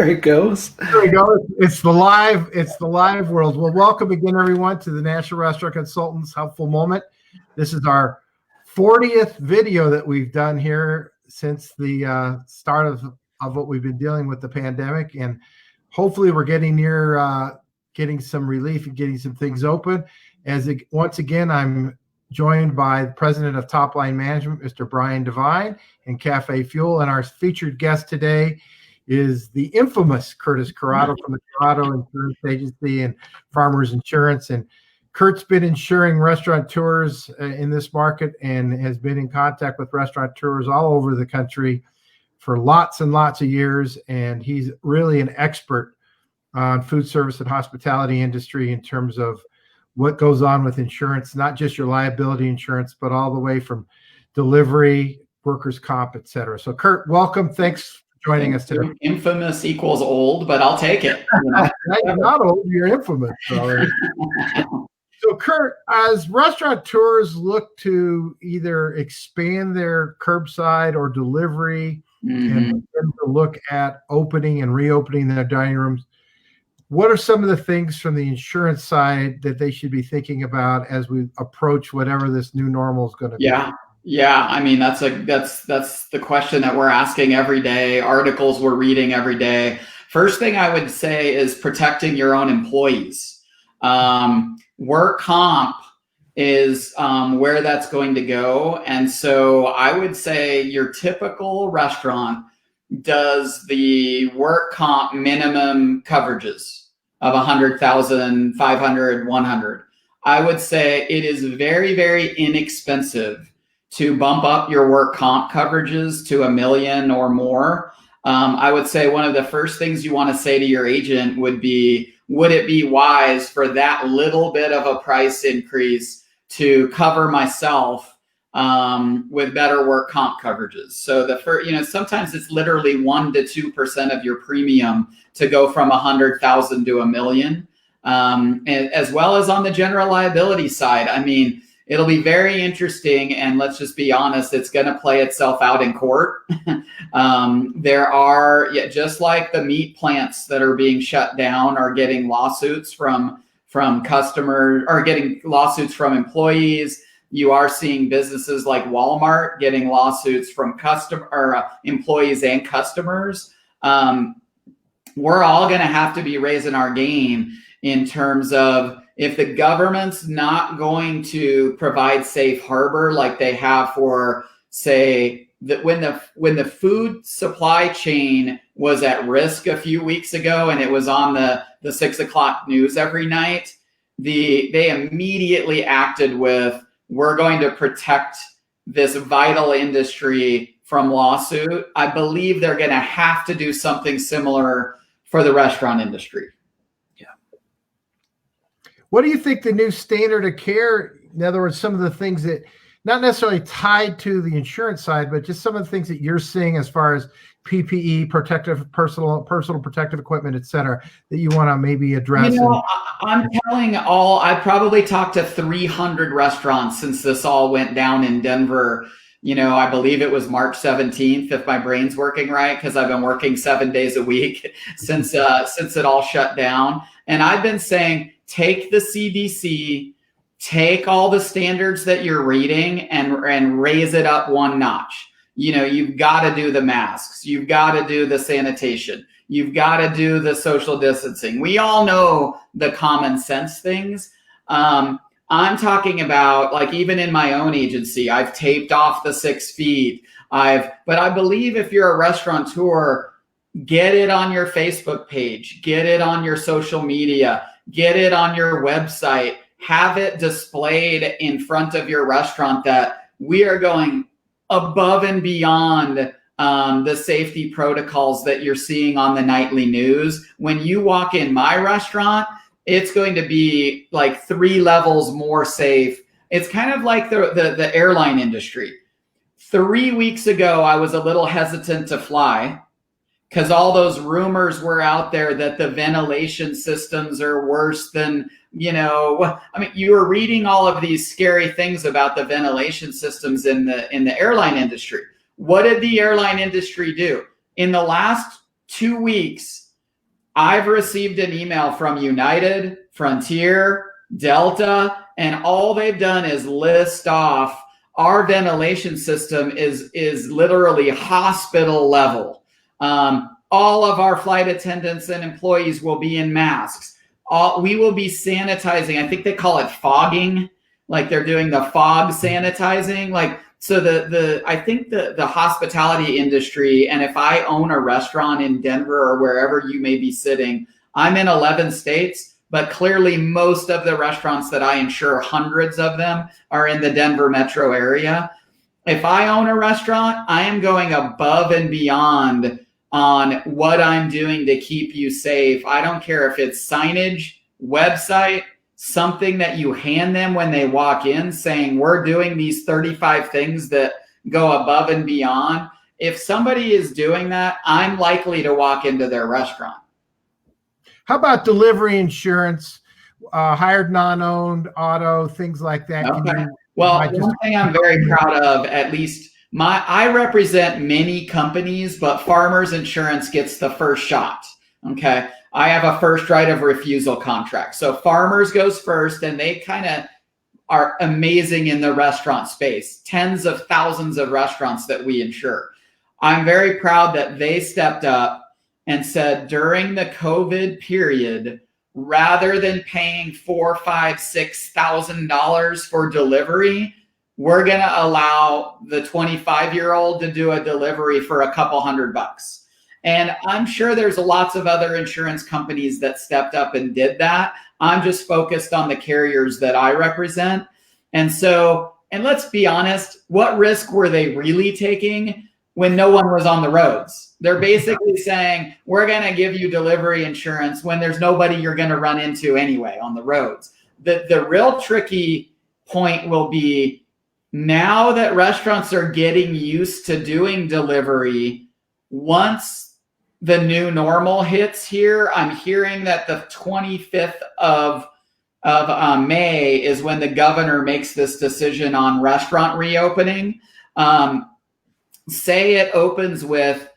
There it goes. There we go. It's the live world. Well, welcome again, everyone, to the National Restaurant Consultants Helpful Moment. This is our 40th video that we've done here since the start of what we've been dealing with the pandemic, and hopefully we're getting near getting some relief and getting some things open. Once again, I'm joined by the president of Top Line Management, Mr. Brian Devine, and CafeFuel, and our featured guest today is the infamous Curtis Corrado from the Corrado Insurance Agency and Farmers Insurance. And Kurt's been insuring restaurateurs in this market and has been in contact with restaurateurs all over the country for lots and lots of years. And he's really an expert on food service and hospitality industry in terms of what goes on with insurance, not just your liability insurance, but all the way from delivery, workers' comp, et cetera. So Kurt, welcome. Thanks joining us today. Infamous equals old, but I'll take it. You're not old, you're infamous. So Kurt, as restaurateurs look to either expand their curbside or delivery and to look at opening and reopening their dining rooms, what are some of the things from the insurance side that they should be thinking about as we approach whatever this new normal is going to be? Yeah. I mean, that's the question that we're asking every day, articles we're reading every day. First thing I would say is protecting your own employees. Work comp is where that's going to go. And so I would say your typical restaurant does the work comp minimum coverages of 100,000, 500, 100. I would say it is very, very inexpensive to bump up your work comp coverages to $1 million or more. I would say one of the first things you want to say to your agent would be, would it be wise for that little bit of a price increase to cover myself with better work comp coverages? So sometimes it's literally 1 to 2% of your premium to go from 100,000 to $1 million, as well as on the general liability side. I mean, it'll be very interesting, and let's just be honest, it's going to play itself out in court. There are, just like the meat plants that are being shut down are getting lawsuits from customers, or getting lawsuits from employees. You are seeing businesses like Walmart getting lawsuits from employees and customers. We're all going to have to be raising our game in terms of, if the government's not going to provide safe harbor like they have for, say, that when the food supply chain was at risk a few weeks ago and it was on the 6 o'clock news every night, they immediately acted with, we're going to protect this vital industry from lawsuit. I believe they're going to have to do something similar for the restaurant industry. What do you think the new standard of care, in other words, some of the things that, not necessarily tied to the insurance side, but just some of the things that you're seeing as far as PPE, personal protective equipment, et cetera, that you want to maybe address? I'm telling I probably talked to 300 restaurants since this all went down in Denver. I believe it was March 17th, if my brain's working right, because I've been working 7 days a week since it all shut down. And I've been saying, take the CDC, take all the standards that you're reading and raise it up one notch. You've got to do the masks. You've got to do the sanitation. You've got to do the social distancing. We all know the common sense things. I'm talking about, like, even in my own agency, I've taped off the 6 feet. But I believe if you're a restaurateur, get it on your Facebook page, get it on your social media, get it on your website, have it displayed in front of your restaurant that we are going above and beyond the safety protocols that you're seeing on the nightly news. When you walk in my restaurant, it's going to be like 3 levels more safe. It's kind of like the airline industry. 3 weeks ago, I was a little hesitant to fly because all those rumors were out there that the ventilation systems are worse than, you were reading all of these scary things about the ventilation systems in the airline industry. What did the airline industry do? In the last 2 weeks, I've received an email from United, Frontier, Delta, and all they've done is list off our ventilation system is literally hospital level. All of our flight attendants and employees will be in masks. We will be sanitizing. I think they call it fogging, like they're doing the fog sanitizing. Like, so I think the hospitality industry, and if I own a restaurant in Denver or wherever you may be sitting, I'm in 11 states. But clearly most of the restaurants that I insure, hundreds of them, are in the Denver metro area. If I own a restaurant, I am going above and beyond on what I'm doing to keep you safe. I don't care if it's signage, website, something that you hand them when they walk in saying, we're doing these 35 things that go above and beyond. If somebody is doing that, I'm likely to walk into their restaurant. How about delivery insurance, hired non-owned auto, things like that? Okay. Well, one thing I'm very proud of, at least I represent many companies, but Farmers Insurance gets the first shot. Okay. I have a first right of refusal contract. So Farmers goes first, and they kind of are amazing in the restaurant space, tens of thousands of restaurants that we insure. I'm very proud that they stepped up and said during the COVID period, rather than paying $4,000, $5,000, $6,000 for delivery, we're going to allow the 25-year-old to do a delivery for a couple $100. And I'm sure there's lots of other insurance companies that stepped up and did that. I'm just focused on the carriers that I represent. And let's be honest, what risk were they really taking when no one was on the roads? They're basically saying, we're going to give you delivery insurance when there's nobody you're going to run into anyway on the roads. The real tricky point will be, now that restaurants are getting used to doing delivery, once the new normal hits here, I'm hearing that the 25th of May is when the governor makes this decision on restaurant reopening. Say it opens with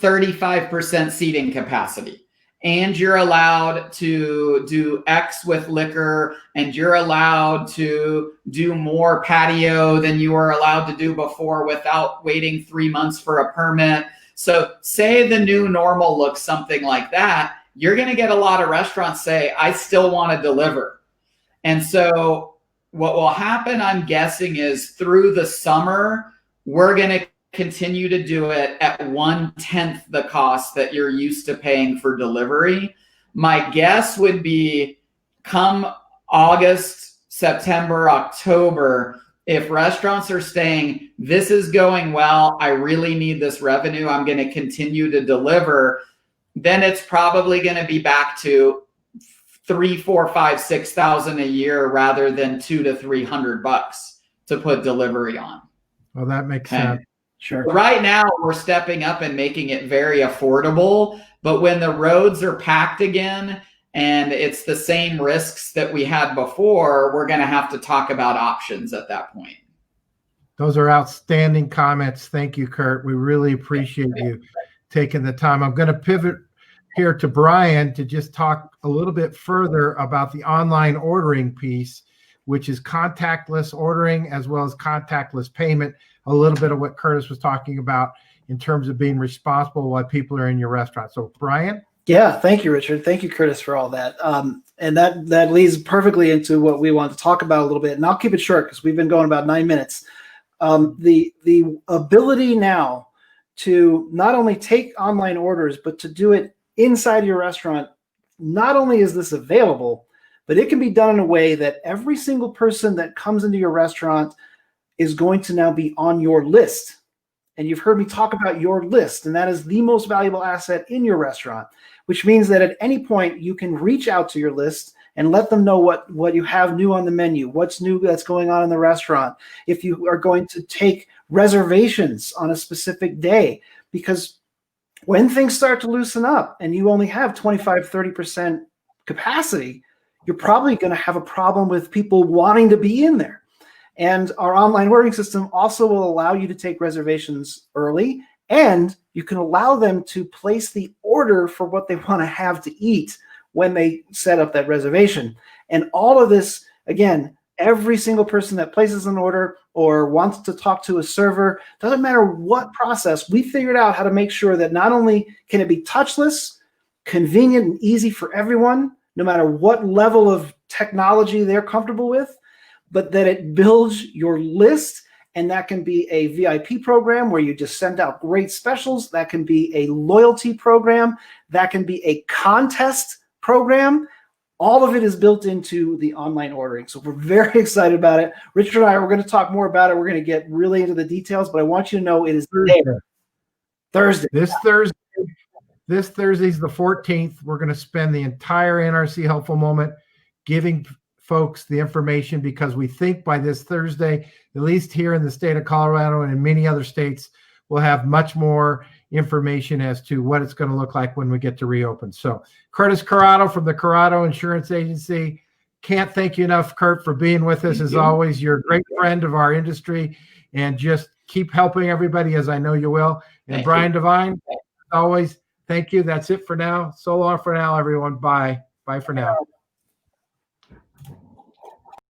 35% seating capacity, and you're allowed to do X with liquor, and you're allowed to do more patio than you were allowed to do before without waiting 3 months for a permit. So say the new normal looks something like that, you're going to get a lot of restaurants say, I still want to deliver. And so what will happen, I'm guessing, is through the summer, we're going to continue to do it at 1/10 the cost that you're used to paying for delivery. My guess would be come August, September, October, if restaurants are saying, this is going well, I really need this revenue, I'm going to continue to deliver, then it's probably going to be back to $3,000, $4,000, $5,000, $6,000 a year rather than $200 to $300 to put delivery on. Well, that makes sense. Sure. Right now, we're stepping up and making it very affordable. But when the roads are packed again and it's the same risks that we had before, we're going to have to talk about options at that point. Those are outstanding comments. Thank you, Kurt. We really appreciate you taking the time. I'm going to pivot here to Brian to just talk a little bit further about the online ordering piece, which is contactless ordering as well as contactless payment. A little bit of what Curtis was talking about in terms of being responsible while people are in your restaurant. So, Brian? Yeah, thank you, Richard. Thank you, Curtis, for all that. And that leads perfectly into what we want to talk about a little bit. And I'll keep it short because we've been going about 9 minutes. The ability now to not only take online orders, but to do it inside your restaurant, not only is this available, but it can be done in a way that every single person that comes into your restaurant is going to now be on your list. And you've heard me talk about your list, and that is the most valuable asset in your restaurant, which means that at any point you can reach out to your list and let them know what you have new on the menu, what's new that's going on in the restaurant. If you are going to take reservations on a specific day, because when things start to loosen up and you only have 25, 30% capacity, you're probably going to have a problem with people wanting to be in there. And our online ordering system also will allow you to take reservations early And you can allow them to place the order for what they want to have to eat when they set up that reservation. And all of this, again, every single person that places an order or wants to talk to a server, doesn't matter what process, we figured out how to make sure that not only can it be touchless, convenient and easy for everyone, no matter what level of technology they're comfortable with, but that it builds your list. And that can be a VIP program where you just send out great specials. That can be a loyalty program. That can be a contest program. All of it is built into the online ordering. So we're very excited about it. Richard and I are going to talk more about it. We're going to get really into the details, but I want you to know it is Thursday. This Thursday's the 14th. We're going to spend the entire NRC Helpful Moment giving folks the information, because we think by this Thursday, at least here in the state of Colorado and in many other states, we'll have much more information as to what it's going to look like when we get to reopen. So Curtis Corrado from the Corrado Insurance Agency. Can't thank you enough, Kurt, for being with us. As always, you're a great friend of our industry, and just keep helping everybody, as I know you will. And Brian Devine, as always, thank you. That's it for now. So long for now, everyone. Bye. Bye for now.